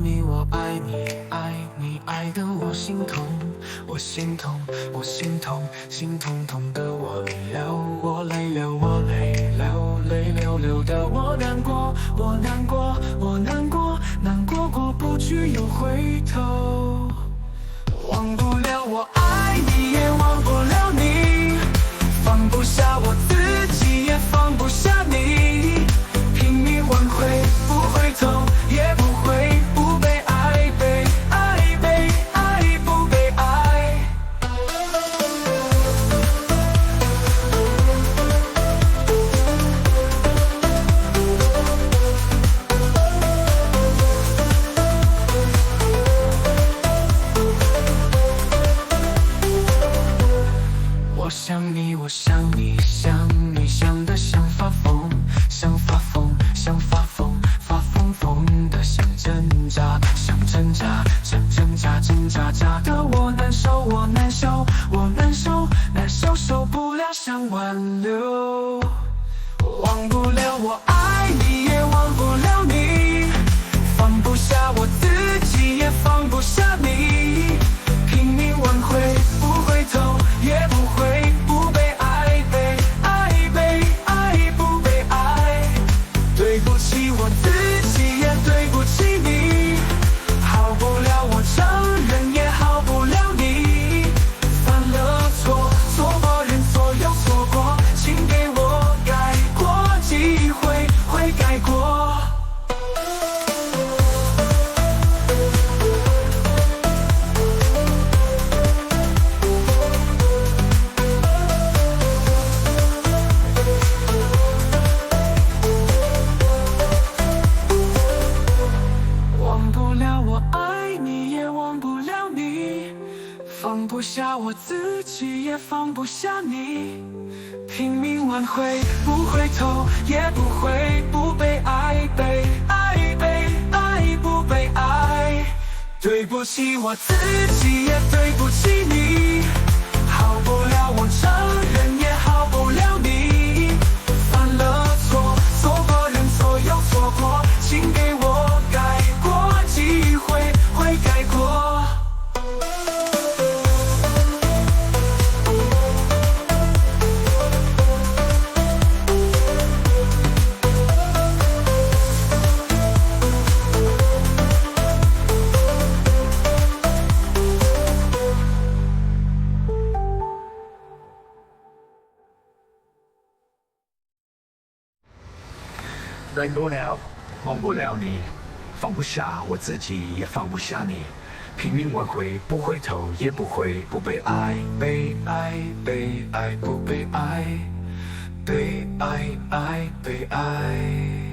你，我爱你，爱你爱得我心痛，我心痛，我心痛，心痛痛的我泪流，我泪流，我泪流，泪流流的我难过，我难过，我难过，难过过不去又回头，忘不了我爱你，也忘不了你，放不下我自己，也放不下你，拼命挽回，不回头，也不会不被爱，被爱，被爱，不被爱。我想你，我想你，想你想得像发疯，像发疯，像发疯，发疯疯的像挣扎，像挣扎，像挣扎，挣扎扎的我难受，我难受，我难受，难受受不了，想挽留，忘不了我爱你，也忘不了你，放不下我自己，也放不下你，拼命挽回，不回头，也不会不被爱，被爱，被爱，不被爱。对不起我自己，也对不起你，好不了我承认，也好不了你，犯了错，错过人，错又错过，请给我改过机会，会改过。忘不了我爱你，也忘不了你，放不下我自己，也放不下你，拼命挽回，不回头，也不会不被爱，被爱，被爱，不被爱。对不起我自己，也对不起你，好不了我承认，也好不了你，犯了错，错过人，错又错过，请给我改过机会，会改过。来不了，忘不了你，放不下我自己，也放不下你，拼命挽回，不回头，也不会不被爱，被爱，被爱，不被爱，被爱，爱，被爱。